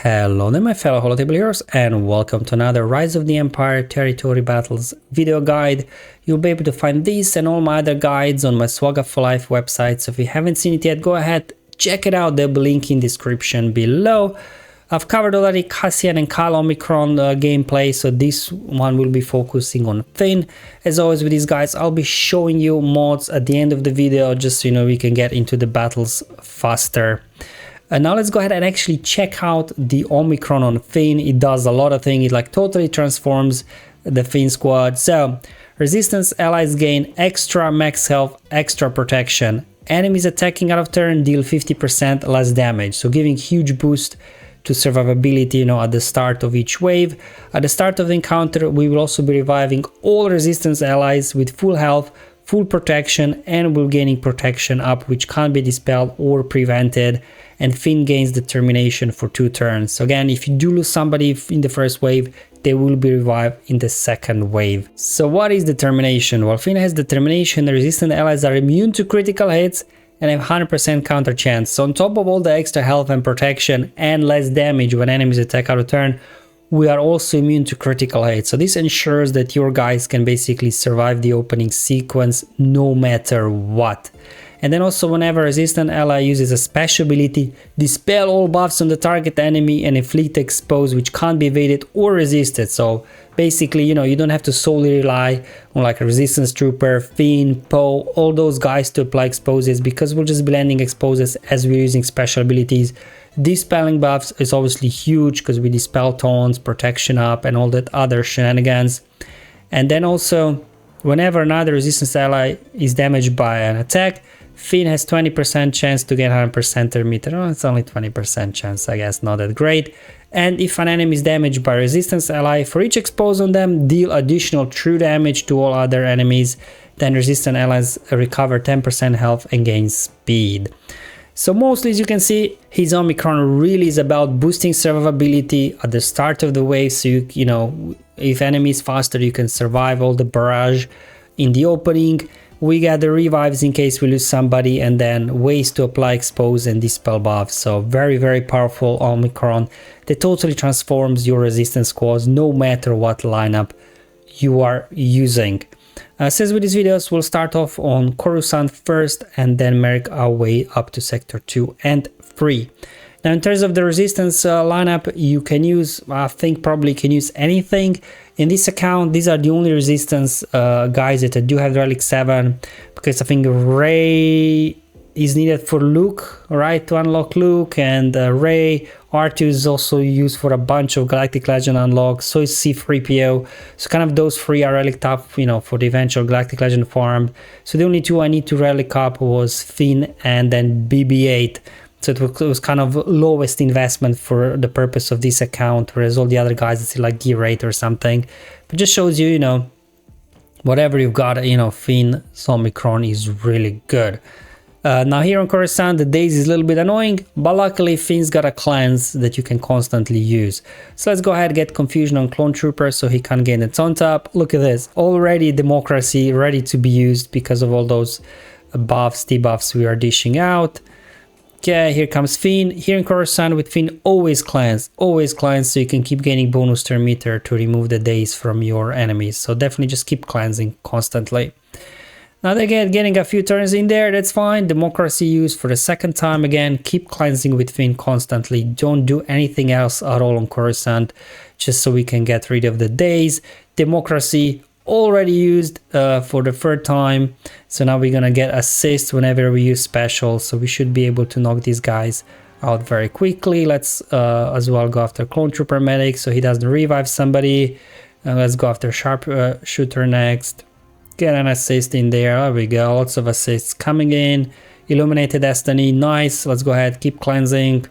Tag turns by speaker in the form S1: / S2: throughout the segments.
S1: Hello there my fellow holotable heroes, and welcome to another Rise of the Empire Territory Battles video guide. You'll be able to find this and all my other guides on my SWGOH for Life website, so if you haven't seen it yet, go ahead, check it out, there'll be a link in the description below. I've covered already Kashyyyk and Kyle Omicron gameplay, so this one will be focusing on Finn. As always with these guys, I'll be showing you mods at the end of the video, just so you know we can get into the battles faster. Now let's go ahead and actually check out the Omicron on Finn. It does a lot of things. It like totally transforms the Finn squad. So resistance allies gain extra max health, extra protection. Enemies attacking out of turn deal 50% less damage, so giving huge boost to survivability, you know, at the start of each wave. At the start of the encounter, we will also be reviving all resistance allies with full health, full protection, and we're gaining protection up, which can't be dispelled or prevented. And Finn gains determination for 2 turns. So again, if you do lose somebody in the first wave, they will be revived in the second wave. So what is determination? Well, Finn has determination. The resistant allies are immune to critical hits and have 100% counter chance. So on top of all the extra health and protection and less damage when enemies attack out of turn, we are also immune to critical hits. So this ensures that your guys can basically survive the opening sequence no matter what. And then also whenever a resistant ally uses a special ability, dispel all buffs on the target enemy and inflict expose which can't be evaded or resisted. So basically, you know, you don't have to solely rely on like a resistance trooper, Finn, Poe, all those guys to apply exposes, because we're just blending exposes as we're using special abilities. Dispelling buffs is obviously huge because we dispel taunts, protection up, and all that other shenanigans. And then also, whenever another resistance ally is damaged by an attack, Finn has 20% chance to get 100% per meter. Oh, it's only 20% chance, I guess, not that great. And if an enemy is damaged by a resistance ally, for each expose on them, deal additional true damage to all other enemies. Then resistant allies recover 10% health and gain speed. So mostly, as you can see, his Omicron really is about boosting survivability at the start of the wave. So you know, if enemy is faster, you can survive all the barrage in the opening. We got the revives in case we lose somebody, and then ways to apply expose and dispel buffs. So very, very powerful Omicron that totally transforms your resistance squads no matter what lineup you are using. Since with these videos, we'll start off on Coruscant first and then make our way up to sector 2 and 3. Now in terms of the resistance lineup, you can use, I think probably can use anything. In this account, these are the only resistance guys that do have Relic 7, because I think Rey is needed for Luke, right, to unlock Luke, and Rey. R2 is also used for a bunch of Galactic Legend unlocks, so is C3PO. So kind of those 3 are relic up, you know, for the eventual Galactic Legend farm. So the only 2 I need to relic up was Finn and then BB-8. So it was kind of lowest investment for the purpose of this account, whereas all the other guys it's like Gear 8 or something. But just shows you, you know, whatever you've got, you know, Finn's Omicron is really good. Now here on Coruscant, the days is a little bit annoying, but luckily Finn's got a cleanse that you can constantly use. So let's go ahead and get Confusion on Clone Trooper so he can't gain the taunt up. Look at this, already Democracy ready to be used because of all those buffs, debuffs we are dishing out. Okay, here comes Finn. Here in Coruscant with Finn, always cleanse, so you can keep gaining bonus turn meter to remove the days from your enemies. So definitely just keep cleansing constantly. Now they getting a few turns in there, that's fine. Democracy used for the second time again. Keep cleansing with Finn constantly. Don't do anything else at all on Coruscant, just so we can get rid of the days. Democracy already used for the 3rd time, so now we're gonna get assist whenever we use special, so we should be able to knock these guys out very quickly. Let's as well go after Clone Trooper Medic so he doesn't revive somebody. Let's go after Sharp Shooter next. Get an assist in there. We go, lots of assists coming in. Illuminated Destiny, nice. Let's go ahead, keep cleansing.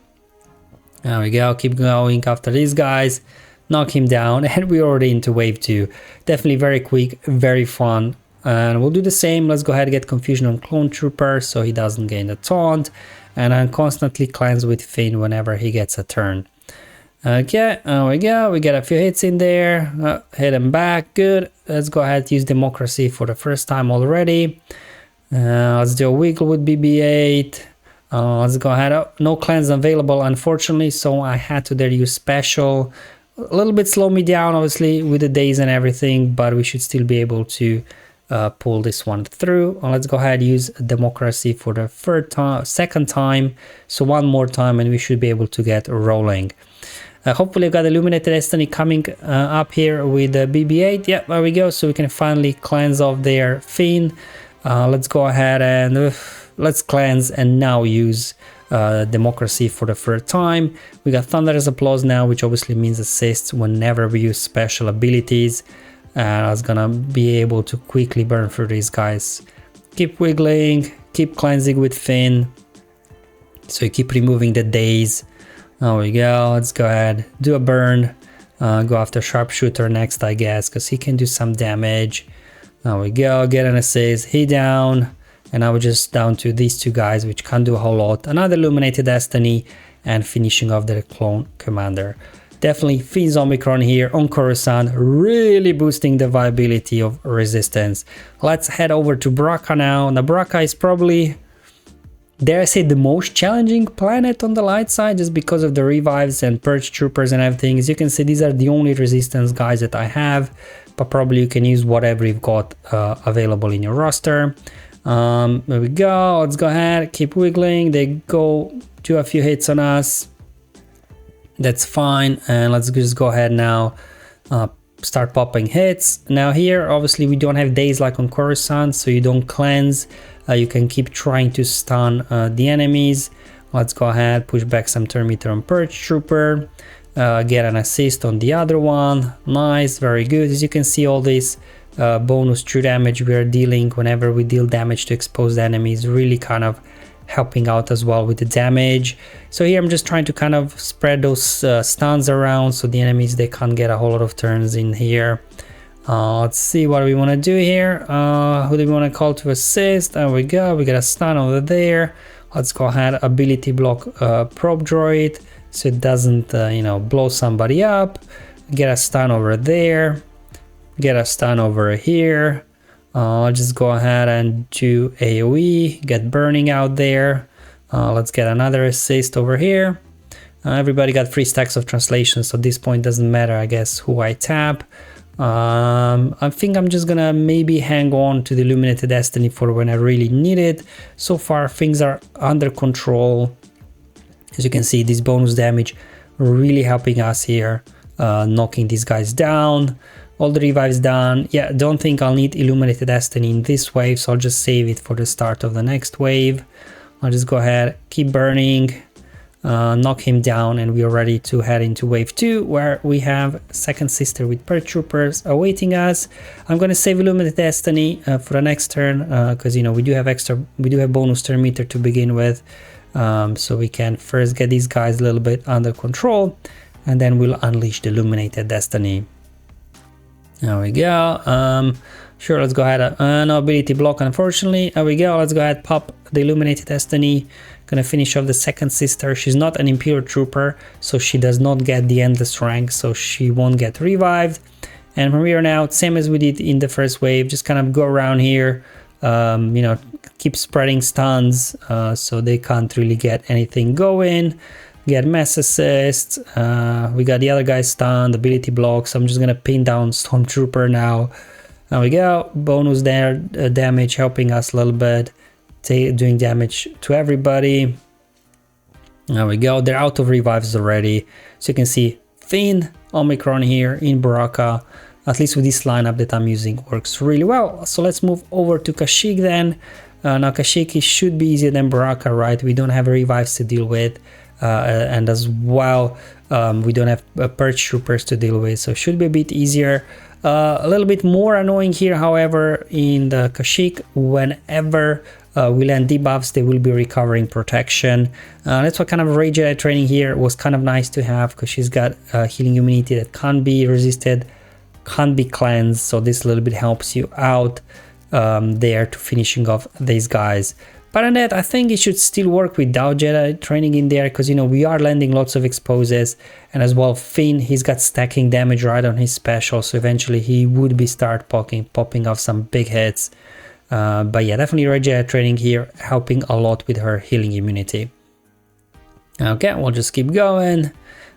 S1: There we go, keep going after these guys. Knock him down, and we're already into wave 2. Definitely very quick, very fun. And we'll do the same. Let's go ahead and get Confusion on Clone Trooper so he doesn't gain the taunt. And then constantly cleanse with Finn whenever he gets a turn. Okay, there we go. We get a few hits in there. Hit him back, good. Let's go ahead and use Democracy for the 1st time already. Let's do a wiggle with BB-8. Let's go ahead. Oh, no cleanse available, unfortunately, so I had to there use special. A little bit slow me down, obviously, with the days and everything, but we should still be able to pull this one through. Let's go ahead and use democracy for the second time. So one more time, and we should be able to get rolling. Hopefully, I've got Illuminated Destiny coming up here with the BB-8. Yeah, there we go. So we can finally cleanse off their Finn. Let's go ahead and let's cleanse and now use democracy for the third time. We got Thunderous Applause now, which obviously means assists whenever we use special abilities. I was gonna be able to quickly burn through these guys. Keep wiggling, keep cleansing with Finn. So you keep removing the days. There we go. Let's go ahead, do a burn. Go after Sharpshooter next, I guess, because he can do some damage. There we go. Get an assist. He down. And now we're just down to these two guys, which can't do a whole lot. Another Illuminated Destiny and finishing off the Clone Commander. Definitely Finn's Omicron here on Coruscant, really boosting the viability of resistance. Let's head over to Bracca now. Now Bracca is probably, dare I say, the most challenging planet on the light side, just because of the revives and purge troopers and everything. As you can see, these are the only resistance guys that I have, but probably you can use whatever you've got available in your roster. There we go. Let's go ahead, keep wiggling. They go do a few hits on us. That's fine. And let's just go ahead now, start popping hits. Now here, obviously, we don't have days like on Coruscant, so you don't cleanse. You can keep trying to stun the enemies. Let's go ahead, push back some turn meter on Purge Trooper. Get an assist on the other one. Nice, very good. As you can see, all this bonus true damage we are dealing whenever we deal damage to exposed enemies, really kind of helping out as well with the damage. So here I'm just trying to kind of spread those stuns around, so the enemies, they can't get a whole lot of turns in here. Let's see what we want to do here. Who do we want to call to assist? There we go. We got a stun over there. Let's go ahead, ability block probe droid, so it doesn't you know, blow somebody up. Get a stun over there. Get a stun over here. I'll just go ahead and do AoE, get burning out there. Let's get another assist over here. Everybody got 3 stacks of translation, so at this point doesn't matter, I guess, who I tap. I think I'm just gonna maybe hang on to the Illuminated Destiny for when I really need it. So far things are under control. As you can see, this bonus damage really helping us here, knocking these guys down. All the revives done. Yeah, don't think I'll need Illuminated Destiny in this wave, so I'll just save it for the start of the next wave. I'll just go ahead, keep burning, knock him down, and we are ready to head into wave 2, where we have Second Sister with Purge Troopers awaiting us. I'm going to save Illuminated Destiny for the next turn, because you know we do have bonus turn meter to begin with, so we can first get these guys a little bit under control, and then we'll unleash the Illuminated Destiny. There we go. Sure, let's go ahead. No ability block, unfortunately. There we go. Let's go ahead, pop the Illuminated Destiny. Gonna finish off the Second Sister. She's not an Imperial Trooper, so she does not get the Endless rank, so she won't get revived. And from here on out, same as we did in the first wave, just kind of go around here, you know, keep spreading stuns, so they can't really get anything going. Get mass assist. We got the other guy stunned, ability blocks. I'm just gonna pin down Stormtrooper now. There we go. Bonus there, damage helping us a little bit, doing damage to everybody. There we go. They're out of revives already. So you can see Finn, Omicron here in Bracca. At least with this lineup that I'm using, works really well. So let's move over to Kashyyyk then. Now Kashyyyk should be easier than Bracca, right? We don't have revives to deal with. And as well, we don't have Purge Troopers to deal with, so it should be a bit easier. A little bit more annoying here, however, in the Kashyyyk, whenever we land debuffs, they will be recovering protection. That's what kind of Rage Jedi training here was kind of nice to have, because she's got healing immunity that can't be resisted, can't be cleansed, so this a little bit helps you out there to finishing off these guys. But on that, I think it should still work without Jedi training in there, because, you know, we are landing lots of exposes, and as well Finn, he's got stacking damage right on his special, so eventually he would be start popping off some big hits. But yeah, definitely regenerating here, helping a lot with her healing immunity. Okay, we'll just keep going.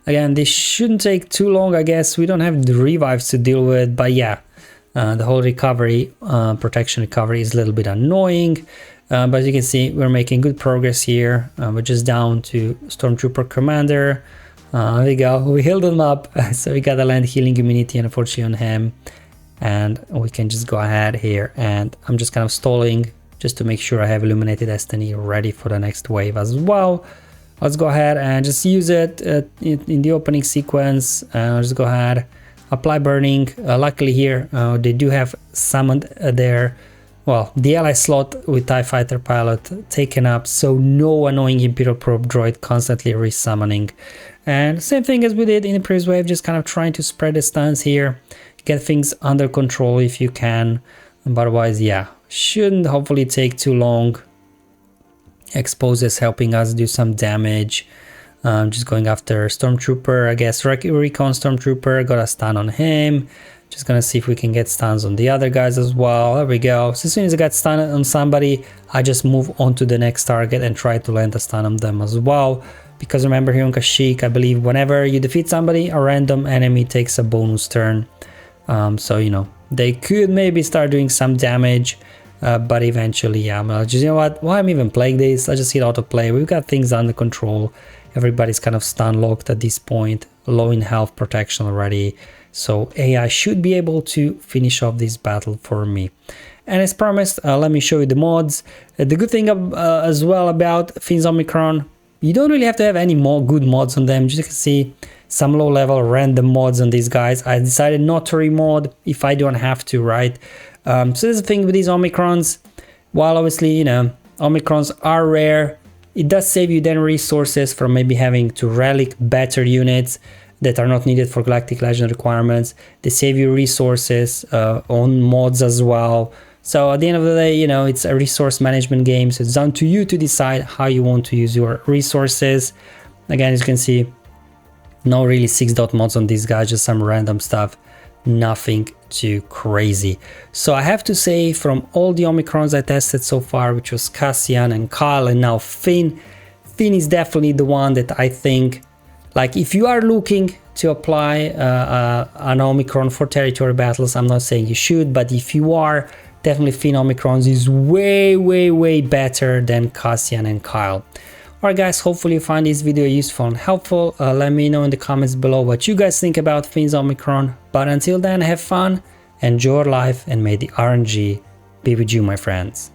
S1: Again, this shouldn't take too long, I guess. We don't have the revives to deal with, but yeah, the whole recovery, protection recovery is a little bit annoying. But as you can see, we're making good progress here. We're just down to Stormtrooper Commander. There we go, we healed him up. So we got the land healing immunity, unfortunately, on him. And we can just go ahead here, and I'm just kind of stalling just to make sure I have Illuminated Destiny ready for the next wave as well. Let's go ahead and just use it in the opening sequence. Let's go ahead, apply burning. Luckily here, they do have summoned their, well, the ally slot with TIE Fighter Pilot taken up, so no annoying Imperial Probe droid constantly resummoning. And same thing as we did in the previous wave, just kind of trying to spread the stuns here, get things under control if you can. But otherwise, yeah, shouldn't hopefully take too long. Exposes helping us do some damage. Just going after Stormtrooper, I guess. Recon Stormtrooper, got a stun on him. Just gonna see if we can get stuns on the other guys as well. There we go. So as soon as I got stun on somebody, I just move on to the next target and try to land a stun on them as well. Because remember, here on Kashyyyk, I believe whenever you defeat somebody, a random enemy takes a bonus turn. So, you know, they could maybe start doing some damage. But eventually, yeah, I'm just, you know what, why I'm even playing this? I just hit autoplay. We've got things under control. Everybody's kind of stun locked at this point, low in health protection already. So AI should be able to finish off this battle for me. And as promised, let me show you the mods. The good thing as well about Finn's Omicron, you don't really have to have any more good mods on them. Just you can see some low level random mods on these guys. I decided not to remod if I don't have to, right? So there's the thing with these Omicrons. While obviously, you know, Omicrons are rare, it does save you then resources from maybe having to relic better units that are not needed for Galactic Legend requirements. They save you resources on mods as well. So at the end of the day, you know, it's a resource management game. So it's down to you to decide how you want to use your resources. Again, as you can see, no really 6-dot mods on these guys, just some random stuff. Nothing too crazy. So I have to say, from all the Omicrons I tested so far, which was Cassian and Kyle and now Finn is definitely the one that I think, like, if you are looking to apply an Omicron for territory battles, I'm not saying you should, but if you are, definitely Finn Omicrons is way better than Cassian and Kyle. Alright guys, hopefully you find this video useful and helpful. Let me know in the comments below what you guys think about Finn's Omicron. But until then, have fun, enjoy your life, and may the RNG be with you, my friends.